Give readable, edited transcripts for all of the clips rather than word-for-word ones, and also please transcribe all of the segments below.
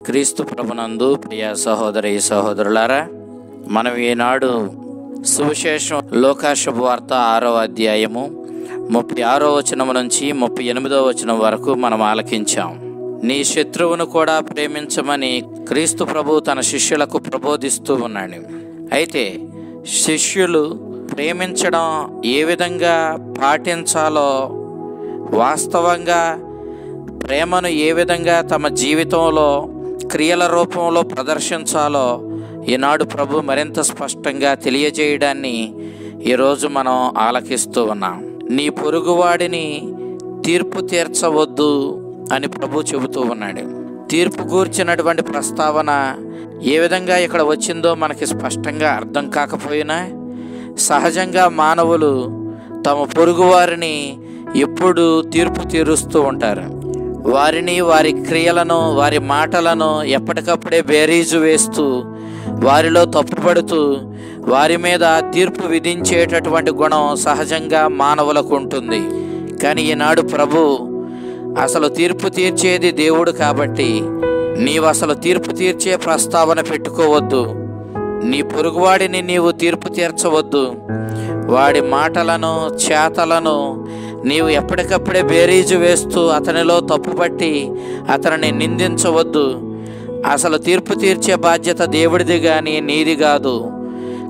క్రీస్తు ప్రభునందు ప్రియ సహోదరి సహోదరులారా, మనం ఈనాడు సువిశేషం లూకా శుభవార్త 6వ అధ్యాయము 36వ వచనం నుంచి 38వ వచనం వరకు మనం ఆలకించాం. నీ శత్రువును కూడా ప్రేమించమని క్రీస్తు ప్రభు తన శిష్యులకు ప్రబోధిస్తూ ఉన్నాడు. అయితే శిష్యులు ప్రేమించడం ఏ విధంగా పాటించాలో, వాస్తవంగా ప్రేమను ఏ విధంగా తమ జీవితంలో క్రియల రూపంలో ప్రదర్శించాలో ఈనాడు ప్రభు మరింత స్పష్టంగా తెలియజేయడాన్ని ఈరోజు మనం ఆలకిస్తూ ఉన్నాం. నీ పొరుగువాడిని తీర్పు తీర్చవద్దు అని ప్రభు చెబుతూ ఉన్నాడు. తీర్పు గూర్చినటువంటి ప్రస్తావన ఏ విధంగా ఇక్కడ వచ్చిందో మనకి స్పష్టంగా అర్థం కాకపోయినా, సహజంగా మానవులు తమ పొరుగువారిని ఎప్పుడు తీర్పు తీరుస్తూ ఉంటారు. వారిని, వారి క్రియలను, వారి మాటలను ఎప్పటికప్పుడే బేరీజు వేస్తూ, వారిలో తప్పుపడుతూ వారి మీద తీర్పు విధించేటటువంటి గుణం సహజంగా మానవులకు ఉంటుంది. కానీ ఈనాడు ప్రభు అసలు తీర్పు తీర్చేది దేవుడు కాబట్టి నీవు అసలు తీర్పు తీర్చే ప్రస్తావన పెట్టుకోవద్దు. నీ పొరుగువాడిని నీవు తీర్పు తీర్చవద్దు. వాడి మాటలను, చేతలను నీవు ఎప్పటికప్పుడే బేరీజు వేస్తూ అతనిలో తప్పుపట్టి అతనిని నిందించవద్దు. అసలు తీర్పు తీర్చే బాధ్యత దేవుడిది కానీ నీది కాదు.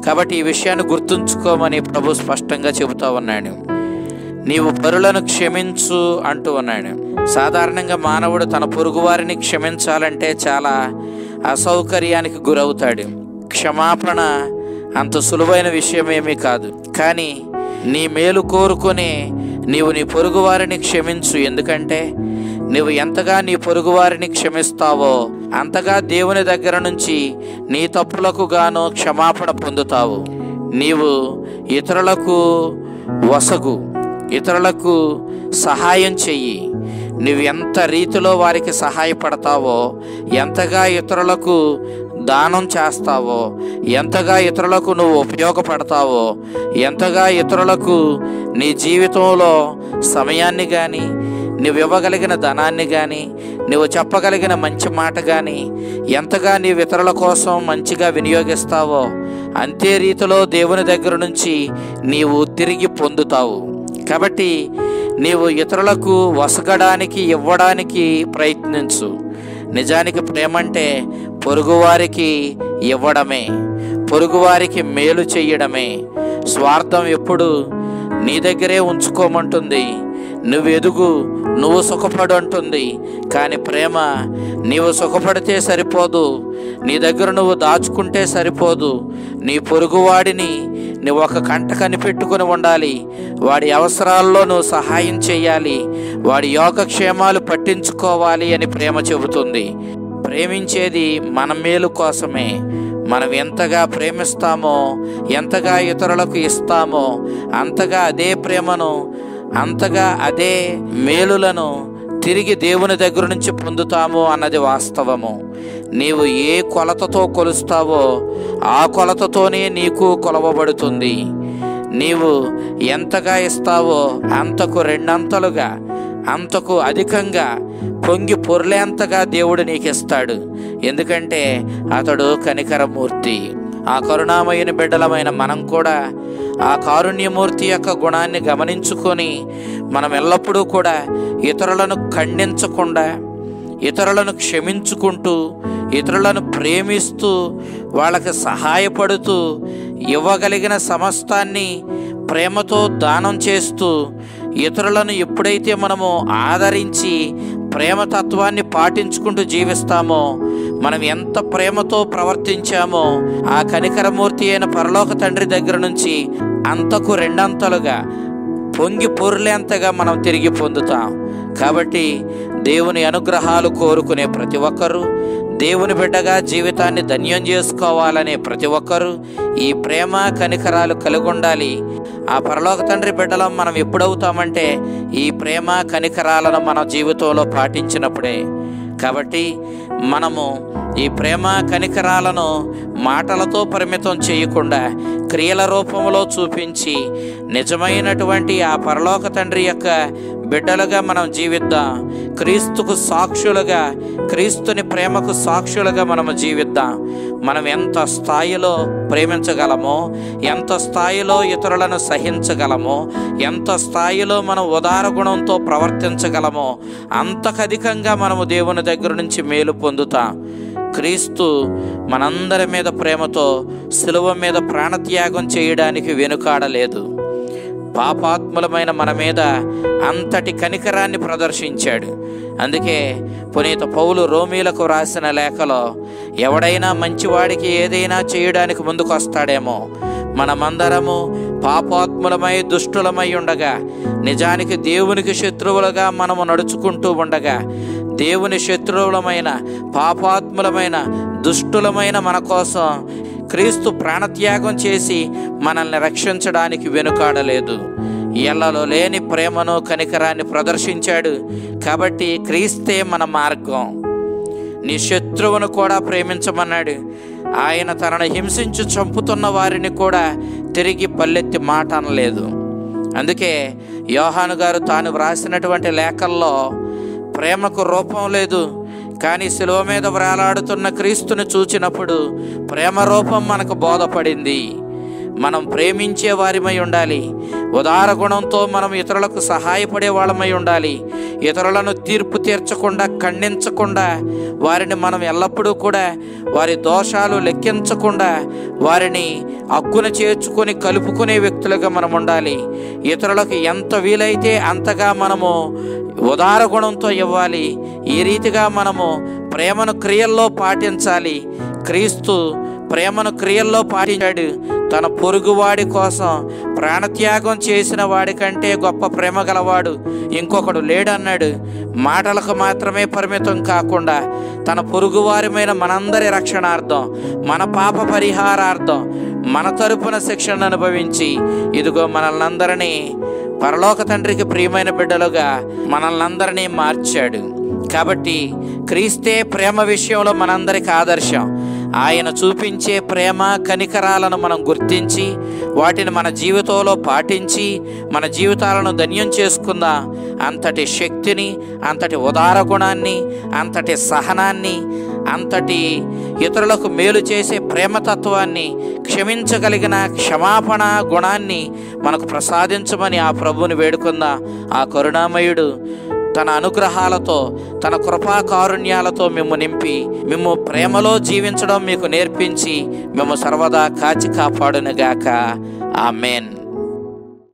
కాబట్టి ఈ విషయాన్ని గుర్తుంచుకోమని ప్రభు స్పష్టంగా చెబుతూ ఉన్నాడు. నీవు పరులను క్షమించు అంటూ ఉన్నాడు. సాధారణంగా మానవుడు తన పొరుగువారిని క్షమించాలంటే చాలా అసౌకర్యానికి గురవుతాడు. క్షమాపణ అంత సులువైన విషయమేమీ కాదు. కానీ నీ మేలు కోరుకొని నీవు నీ పొరుగువారిని క్షమించు. ఎందుకంటే నువ్వు ఎంతగా నీ పొరుగువారిని క్షమిస్తావో అంతగా దేవుని దగ్గర నుంచి నీ తప్పులకు గాను క్షమాపణ పొందుతావు. నీవు ఇతరులకు వసగు, ఇతరులకు సహాయం చెయ్యి. నువ్వు ఎంత రీతిలో వారికి సహాయపడతావో, ఎంతగా ఇతరులకు దానం చేస్తావో, ఎంతగా ఇతరులకు నువ్వు ఉపయోగపడతావో, ఎంతగా ఇతరులకు నీ జీవితంలో సమయాన్ని కానీ, నువ్వు ఇవ్వగలిగిన ధనాన్ని కానీ, నువ్వు చెప్పగలిగిన మంచి మాట కానీ ఎంతగా నీవు ఇతరుల కోసం మంచిగా వినియోగిస్తావో అంతే రీతిలో దేవుని దగ్గర నుంచి నీవు తిరిగి పొందుతావు. కాబట్టి నీవు ఇతరులకు వసగడానికి, ఇవ్వడానికి ప్రయత్నించు. నిజానికి ప్రేమ అంటే పొరుగువారికి ఇవ్వడమే, పొరుగువారికి మేలు చెయ్యడమే. స్వార్థం ఎప్పుడు నీ దగ్గరే ఉంచుకోమంటుంది. నువ్వు ఎదుగు, నువ్వు సుఖపడు అంటుంది. కానీ ప్రేమ నీవు సుఖపడితే సరిపోదు, నీ దగ్గర నువ్వు దాచుకుంటే సరిపోదు. నీ పొరుగువాడిని నువ్వు ఒక కంట కనిపెట్టుకుని ఉండాలి. వాడి అవసరాల్లో నువ్వు సహాయం చేయాలి, వాడి యోగక్షేమాలు పట్టించుకోవాలి అని ప్రేమ చెబుతుంది. ప్రేమించేది మన మేలు కోసమే. మనం ఎంతగా ప్రేమిస్తామో, ఎంతగా ఇతరులకు ఇస్తామో అంతగా అదే ప్రేమను, అంతగా అదే మేలులను తిరిగి దేవుని దగ్గర నుంచి పొందుతాము అన్నది వాస్తవము. నీవు ఏ కొలతతో కొలుస్తావో ఆ కొలతతోనే నీకు కొలవబడుతుంది. నీవు ఎంతగా ఇస్తావో అంతకు రెండంతలుగా, అంతకు అధికంగా, పొంగి పొర్లేంతగా దేవుడు నీకు ఇస్తాడు. ఎందుకంటే అతడు కనికరమూర్తి. ఆ కరుణామయుని బిడ్డలమైన మనం కూడా ఆ కారుణ్యమూర్తి యొక్క గుణాన్ని గమనించుకొని మనం ఎల్లప్పుడూ కూడా ఇతరులను ఖండించకుండా, ఇతరులను క్షమించుకుంటూ, ఇతరులను ప్రేమిస్తూ, వాళ్ళకి సహాయపడుతూ, ఇవ్వగలిగిన సమస్తాన్ని ప్రేమతో దానం చేస్తూ, ఇతరులను ఎప్పుడైతే మనము ఆదరించి ప్రేమతత్వాన్ని పాటించుకుంటూ జీవిస్తామో, మనం ఎంత ప్రేమతో ప్రవర్తించామో ఆ కనికరమూర్తి అయిన పరలోక తండ్రి దగ్గర నుంచి అంతకు రెండంతలుగా, పొంగి పొర్లేంతగా మనం తిరిగి పొందుతాం. కాబట్టి దేవుని అనుగ్రహాలు కోరుకునే ప్రతి ఒక్కరూ, దేవుని బిడ్డగా జీవితాన్ని ధన్యం చేసుకోవాలనే ప్రతి ఒక్కరూ ఈ ప్రేమ కనికరాలు కలిగి ఉండాలి. ఆ పరలోక తండ్రి బిడ్డలం మనం ఎప్పుడవుతామంటే ఈ ప్రేమ కనికరాలను మన జీవితంలో పాటించినప్పుడే. కాబట్టి మనము ఈ ప్రేమ కనికరాలను మాటలతో పరిమితం చేయకుండా క్రియల రూపంలో చూపించి నిజమైనటువంటి ఆ పరలోక తండ్రి యొక్క బిడ్డలుగా మనం జీవిద్దాం. క్రీస్తుకు సాక్షులుగా, క్రీస్తుని ప్రేమకు సాక్షులుగా మనము జీవిద్దాం. మనం ఎంత స్థాయిలో ప్రేమించగలమో, ఎంత స్థాయిలో ఇతరులను సహించగలమో, ఎంత స్థాయిలో మనం ఉదార గుణంతో ప్రవర్తించగలమో అంతకధికంగా మనము దేవుని దగ్గర నుంచి మేలు పొందుతాం. క్రీస్తు మనందరి మీద ప్రేమతో సిలువ మీద ప్రాణత్యాగం చేయడానికి వెనుకాడలేదు. పాపాత్ములమైన మన మీద అంతటి కనికరాన్ని ప్రదర్శించాడు. అందుకే పునీత పౌలు రోమీలకు రాసిన లేఖలో, ఎవడైనా మంచివాడికి ఏదైనా చేయడానికి ముందుకు వస్తాడేమో, మనమందరము పాపాత్ములమై దుష్టులమై ఉండగా, నిజానికి దేవునికి శత్రువులుగా మనము నడుచుకుంటూ ఉండగా, దేవుని శత్రువులమైన పాపాత్ములమైన దుష్టులమైన మన కోసం క్రీస్తు ప్రాణత్యాగం చేసి మనల్ని రక్షించడానికి వెనుకాడలేదు. ఎల్లలో లేని ప్రేమను కనికరాన్ని ప్రదర్శించాడు. కాబట్టి క్రీస్తే మన మార్గం. నీ శత్రువును కూడా ప్రేమించమన్నాడు. ఆయన తనను హింసించి చంపుతున్న వారిని కూడా తిరిగి పల్లెత్తి మాట అనలేదు. అందుకే యోహాను గారు తాను వ్రాసినటువంటి లేఖల్లో ప్రేమకు రూపం లేదు, కానీ శిలువ మీద వ్రేలాడుతున్న క్రీస్తుని చూచినప్పుడు ప్రేమ రూపం మనకు బోధపడింది. మనం ప్రేమించే వారిమై ఉండాలి. ఉదార గుణంతో మనం ఇతరులకు సహాయపడే వాళ్ళమై ఉండాలి. ఇతరులను తీర్పు తీర్చకుండా, ఖండించకుండా, వారిని మనం ఎల్లప్పుడూ కూడా వారి దోషాలు లెక్కించకుండా వారిని హక్కున చేర్చుకొని కలుపుకునే వ్యక్తులుగా మనం ఉండాలి. ఇతరులకు ఎంత వీలైతే అంతగా మనము ఉదార గుణంతో ఇవ్వాలి. ఈ రీతిగా మనము ప్రేమను క్రియల్లో పాటించాలి. క్రీస్తు ప్రేమను క్రియల్లో పాటించాడు. తన పొరుగువాడి కోసం ప్రాణత్యాగం చేసిన వాడి కంటే గొప్ప ప్రేమ గలవాడు ఇంకొకడు లేడన్నాడు. మాటలకు మాత్రమే పరిమితం కాకుండా తన పొరుగువారిమైన మనందరి రక్షణార్థం, మన పాప పరిహారార్థం, మన తరపున శిక్షణ అనుభవించి ఇదిగో మనల్నందరినీ పరలోక తండ్రికి ప్రియమైన బిడ్డలుగా మనల్నందరినీ మార్చాడు. కాబట్టి క్రీస్తే ప్రేమ విషయంలో మనందరికి ఆదర్శం. ఆయన చూపించే ప్రేమ కనికరాలను మనం గుర్తించి వాటిని మన జీవితంలో పాటించి మన జీవితాలను ధన్యం చేసుకుందాం. అంతటి శక్తిని, అంతటి ఉదార గుణాన్ని, అంతటి సహనాన్ని, అంతటి ఇతరులకు మేలు చేసే ప్రేమతత్వాన్ని, క్షమించగలిగిన క్షమాపణ గుణాన్ని మనకు ప్రసాదించమని ఆ ప్రభువుని వేడుకుందాం. ఆ కరుణామయుడు తన అనుగ్రహాలతో, తన కృపా కారుణ్యాలతో మిమ్ము నింపి మిమ్ము ప్రేమలో జీవించడం మీకు నేర్పించి మిమ్ము సర్వదా కాచి కాపాడునుగాక. ఆమేన్.